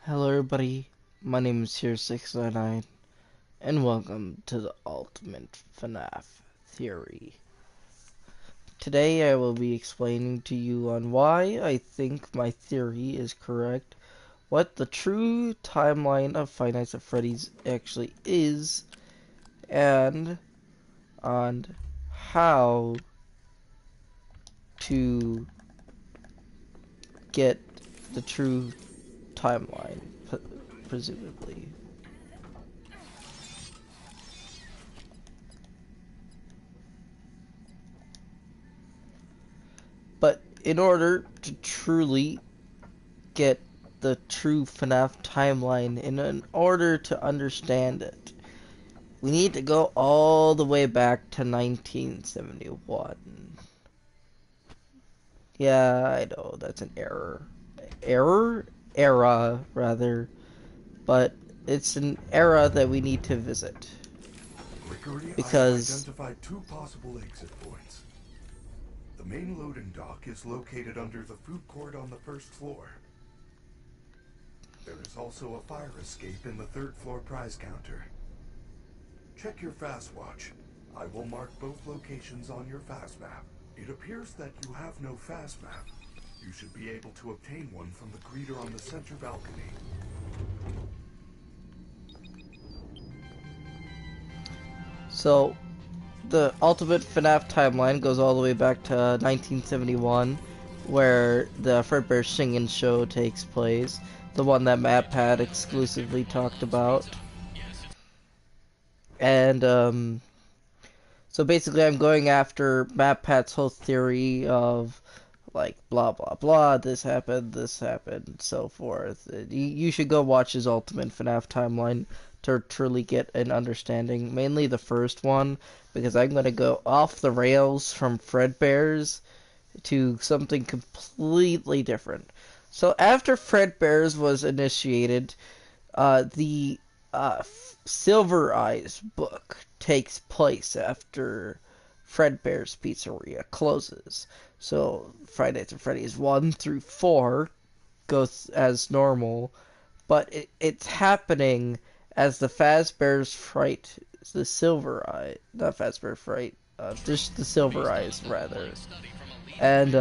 Hello everybody, my name is Here699 and welcome to the Ultimate FNAF Theory. Today I will be explaining to you on why I think my theory is correct, what the true timeline of Five Nights at Freddy's actually is, and on how to get the true timeline, presumably. But in order to truly get the true FNAF timeline, and in order to understand it, we need to go all the way back to 1971. Yeah, I know, that's an error. Era, rather. But it's an era that we need to visit. Gregory, Because I have identified two possible exit points. The main loading dock is located under the food court on the first floor. There is also a fire escape in the third floor prize counter. Check your fast watch. I will mark both locations on your fast map. It appears that you have no fast map. You should be able to obtain one from the greeter on the center balcony. So, the Ultimate FNAF timeline goes all the way back to 1971, where the Fredbear Singing Show takes place, the one that MatPat exclusively talked about. And, so basically I'm going after MatPat's whole theory of, like, blah blah blah, this happened, so forth. You should go watch his Ultimate FNAF timeline to truly get an understanding, mainly the first one, because I'm going to go off the rails from Fredbear's to something completely different. So after Fredbear's was initiated, the Silver Eyes book takes place after Fredbear's Pizzeria closes. So Friday Nights at Freddy's 1 through 4 goes as normal, but it's happening as the Fazbear's Fright, the Silver Eye, not Fazbear Fright, just the Silver Eyes rather. And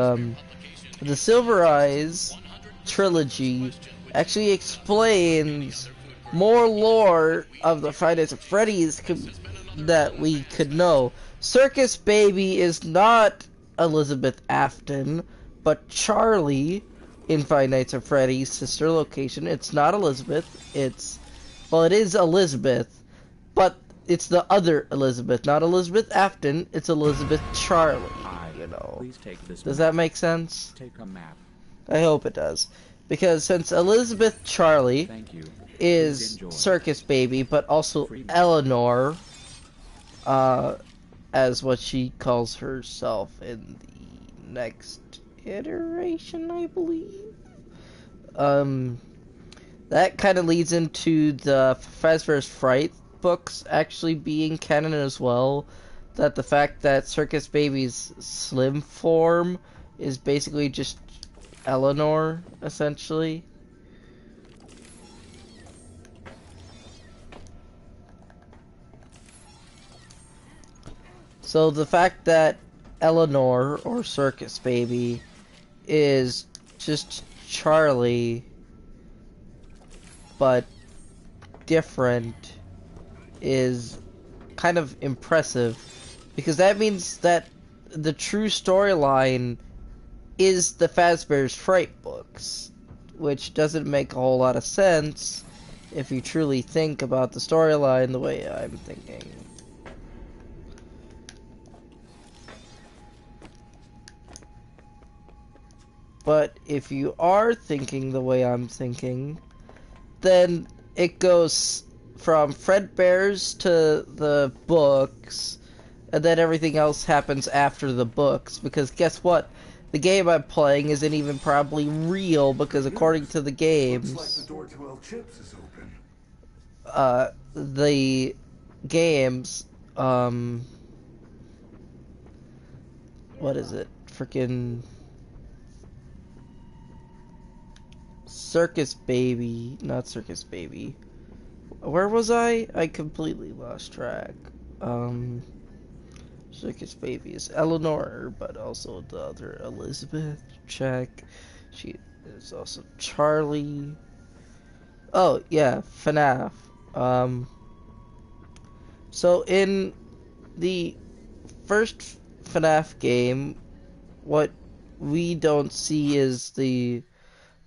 the Silver Eyes trilogy actually explains more lore of the Five Nights at Freddy's that we could know. Circus Baby is not Elizabeth Afton, but Charlie in Five Nights at Freddy's sister location. It's not Elizabeth. Well, it is Elizabeth, but it's the other Elizabeth, not Elizabeth Afton. It's Elizabeth Charlie. You know, Please take this does map. that make sense? Take a map. I hope it does, because since Elizabeth Charlie Thank you. is Circus Baby, but also Eleanor, as what she calls herself in the next iteration, I believe. That kind of leads into the Fazbear's Fright books actually being canon as well. That the fact that Circus Baby's slim form is basically just Eleanor, essentially. So the fact that Eleanor, or Circus Baby, is just Charlie, but different, is kind of impressive, because that means that the true storyline is the Fazbear's Fright books, which doesn't make a whole lot of sense if you truly think about the storyline the way I'm thinking. But if you are thinking the way I'm thinking, then it goes from Fredbear's to the books, and then everything else happens after the books, because guess what? The game I'm playing isn't even probably real, because according to the games, Looks like the door to El Chips is open. The games, what is it? Freaking Circus Baby, not Circus Baby. Where was I? I completely lost track. Um, Circus Baby is Eleanor, but also the other Elizabeth. Check. She is also Charlie. Oh, yeah, FNAF. Um, so in the first FNAF game, what we don't see is the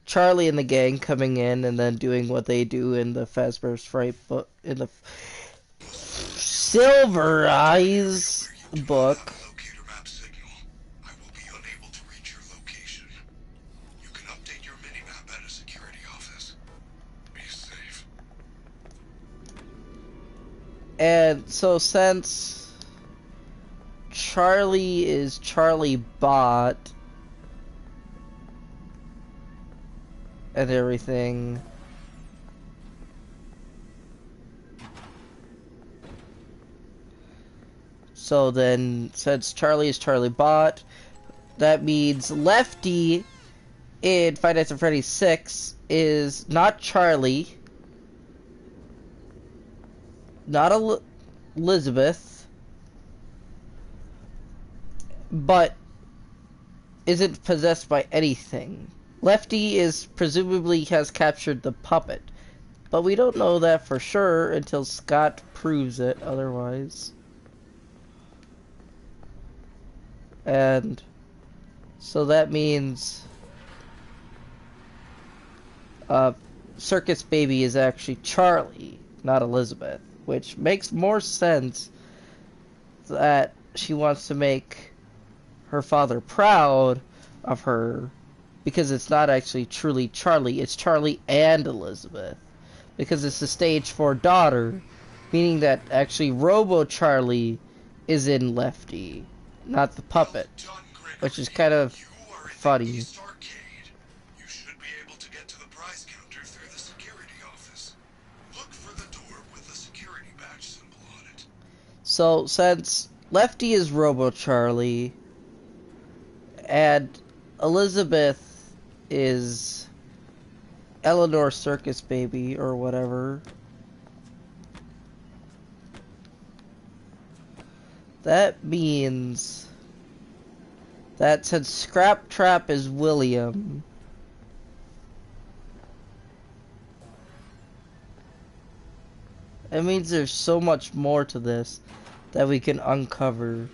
Charlie and the gang coming in and then doing what they do in the Fazbear's Fright book, in the Silver Eyes book. And so since Charlie is Charlie Bot and everything, so then since Charlie is Charlie Bot, that means Lefty in Five Nights at Freddy's 6 is not Charlie, not Elizabeth, but isn't possessed by anything. Lefty is presumably has captured the puppet, but we don't know that for sure until Scott proves it otherwise. And so that means Circus Baby is actually Charlie, not Elizabeth, which makes more sense that she wants to make her father proud of her, because it's not actually truly Charlie, it's Charlie and Elizabeth, because it's the stage 4 daughter, meaning that actually Robo Charlie is in Lefty, not the puppet, which is kind of funny. So since Lefty is Robo Charlie and Elizabeth is Eleanor Circus Baby or whatever, that means that since Scrap Trap is William, it means there's so much more to this that we can uncover.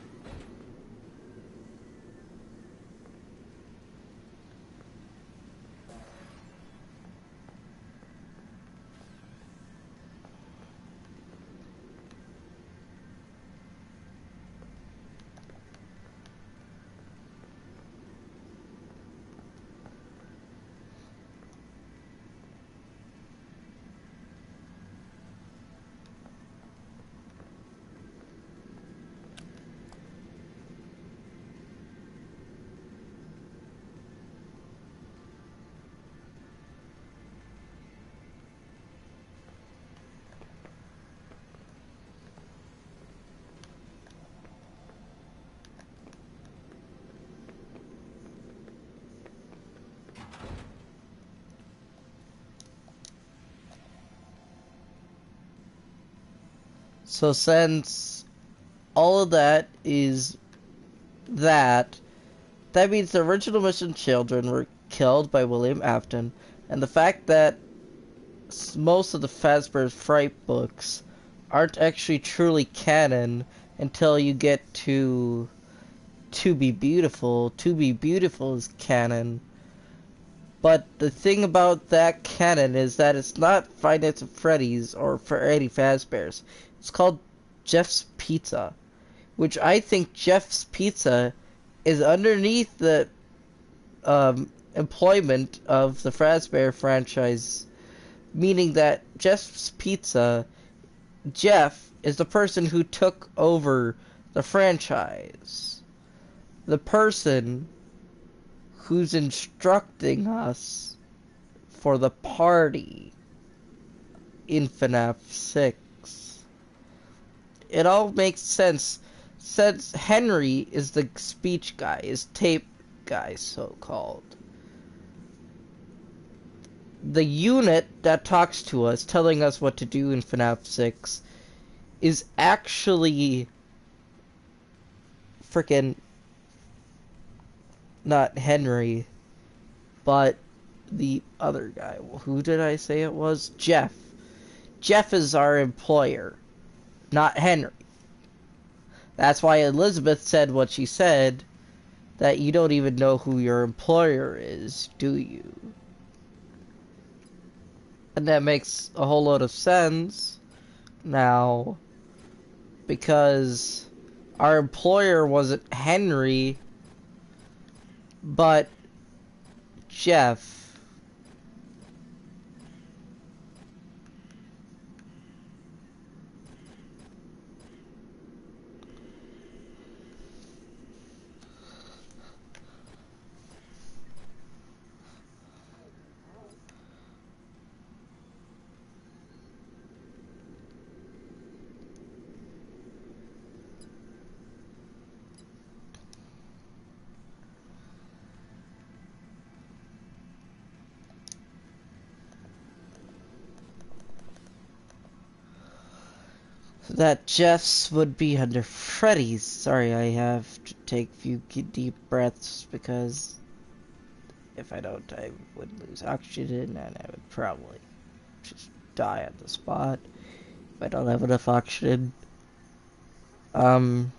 So since all of that is that means the original mission children were killed by William Afton, and the fact that most of the Fazbear's Fright books aren't actually truly canon until you get To Be Beautiful. To Be Beautiful is canon. But the thing about that canon is that it's not Five Nights at Freddy's or Freddy Fazbear's. It's called Jeff's Pizza, which I think Jeff's Pizza is underneath the employment of the Fazbear franchise, meaning that Jeff's Pizza, Jeff is the person who took over the franchise. The person who's instructing us for the party in FNAF 6. It all makes sense since Henry is the speech guy, is tape guy, so-called. the unit that talks to us, telling us what to do in FNAF 6, is actually freaking not Henry, but the other guy. Who did I say it was? Jeff. Jeff is our employer, not Henry. That's why Elizabeth said what she said, that you don't even know who your employer is, do you? And that makes a whole lot of sense now, because our employer wasn't Henry, but Jeff. That Jeff's would be under Freddy's. Sorry, I have to take a few deep breaths because if I don't, I would lose oxygen and I would probably just die on the spot if I don't have enough oxygen. But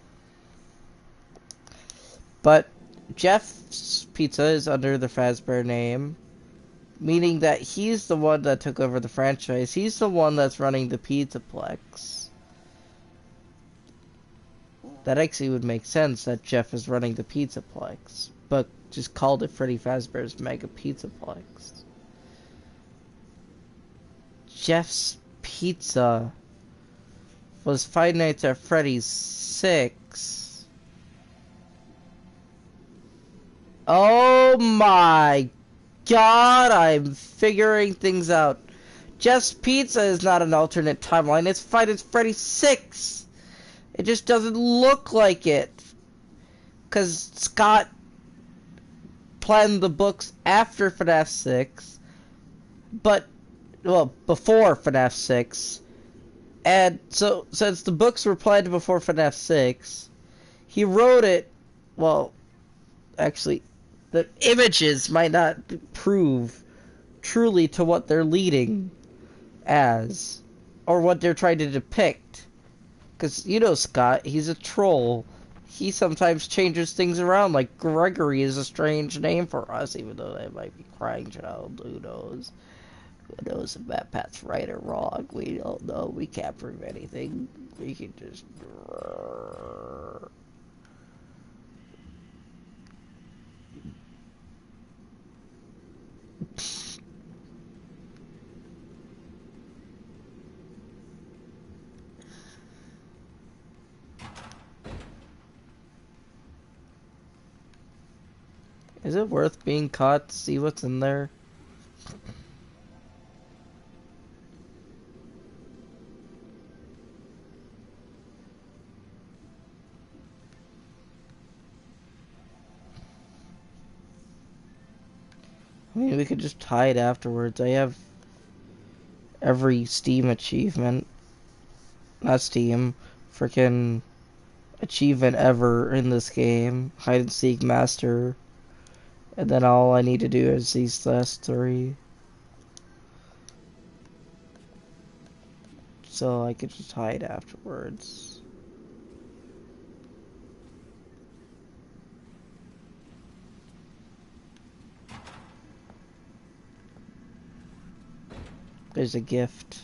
Jeff's Pizza is under the Fazbear name, meaning that he's the one that took over the franchise. He's the one that's running the Pizzaplex. That actually would make sense that Jeff is running the Pizzaplex, but just called it Freddy Fazbear's Mega Pizzaplex. Jeff's Pizza was Five Nights at Freddy's 6. Oh my god, I'm figuring things out. Jeff's Pizza is not an alternate timeline, it's Five Nights at Freddy's 6! It just doesn't look like it. Because Scott planned the books after FNAF 6. But, well, before FNAF 6. And so, since the books were planned before FNAF 6, he wrote it, well, actually, the images might not prove truly to what they're leading as. Or what they're trying to depict. Because, you know Scott, he's a troll. He sometimes changes things around, like Gregory is a strange name for us, even though that might be Crying Child. Who knows? Who knows if that path's right or wrong? We don't know. We can't prove anything. We can just... Is it worth being caught to see what's in there? I mean, we could just hide afterwards. I have every Steam achievement. Not Steam. Freaking achievement ever in this game. Hide and seek master. And then all I need to do is these last 3. So I could just hide afterwards. There's a gift.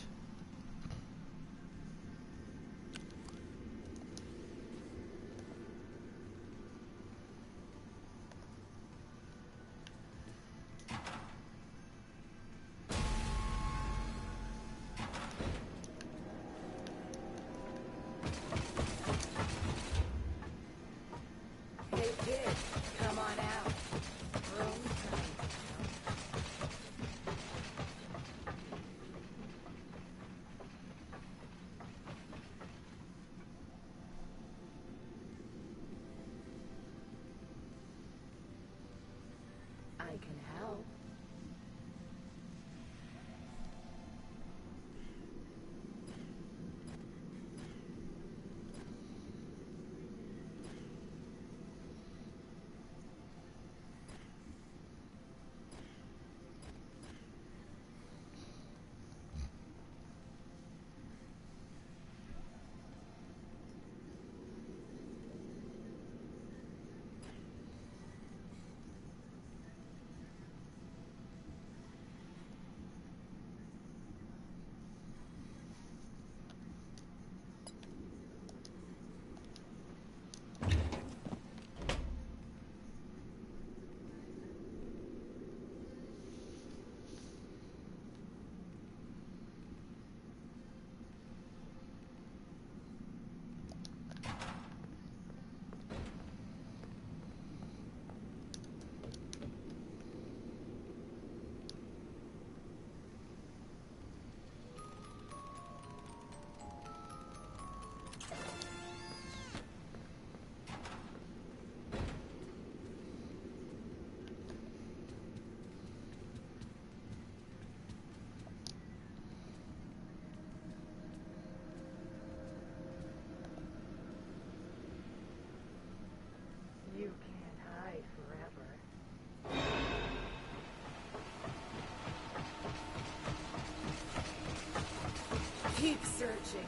Keep searching.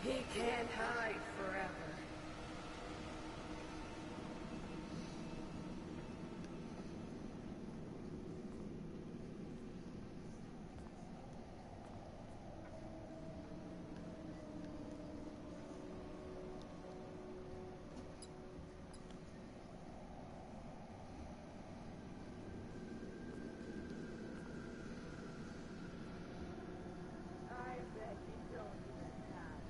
He can't hide forever. I bet you don't even have.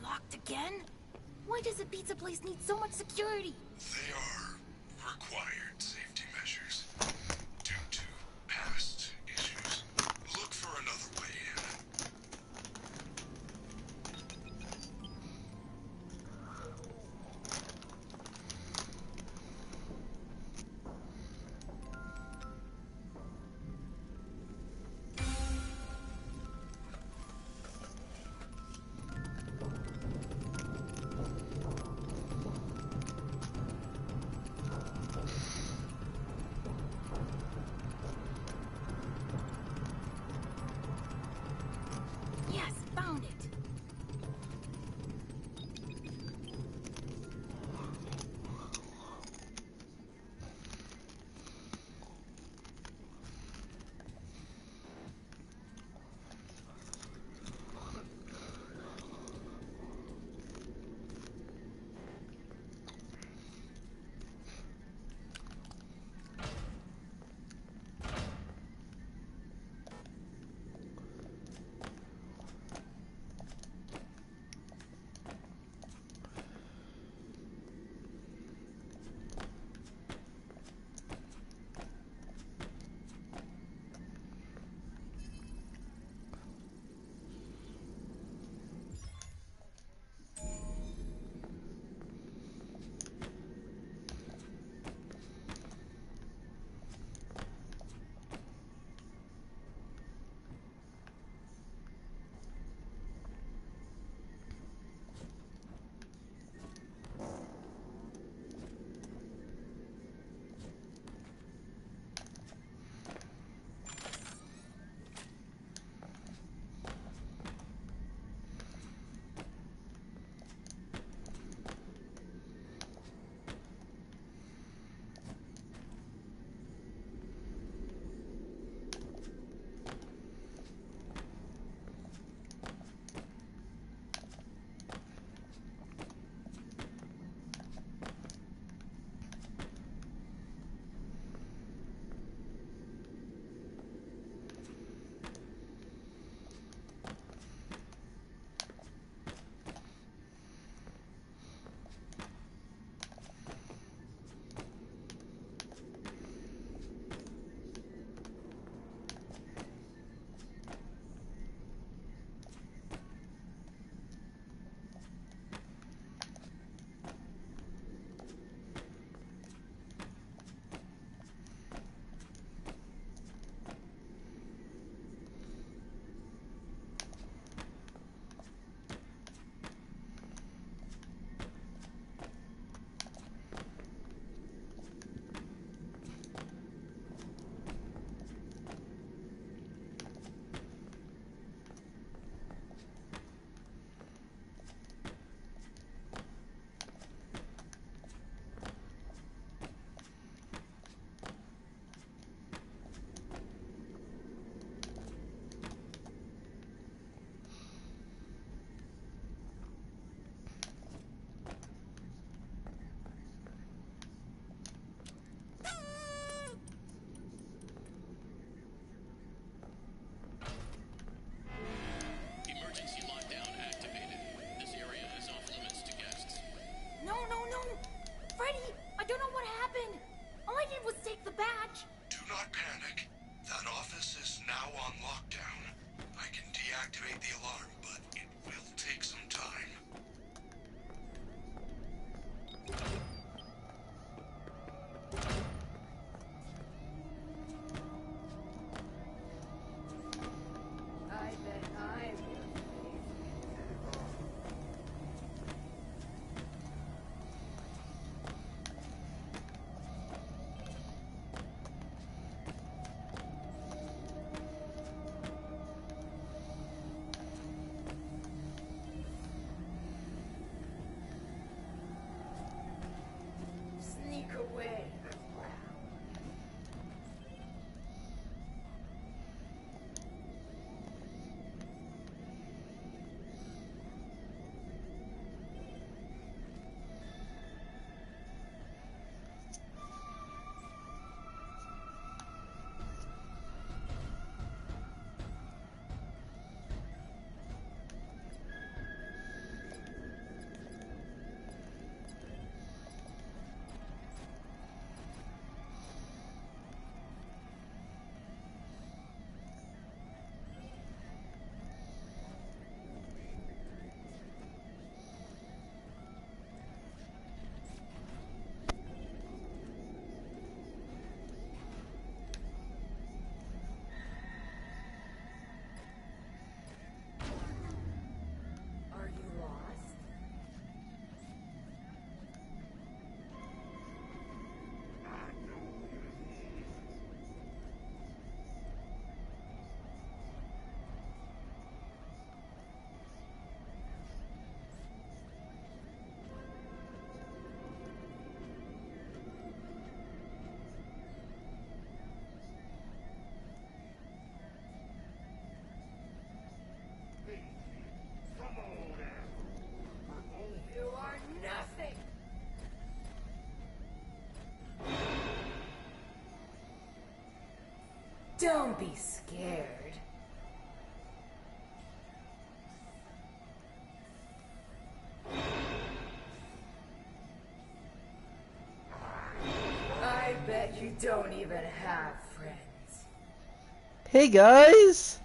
Locked again? Why does a pizza place need so much security? They are required safety measures due to past issues. Look for another way in. now on lockdown. I can deactivate the alarm, but it will take some time. I bet I'm your favorite. Sneak away. Are you lost? You are nothing. Don't be scared. I bet you don't even have friends. Hey guys!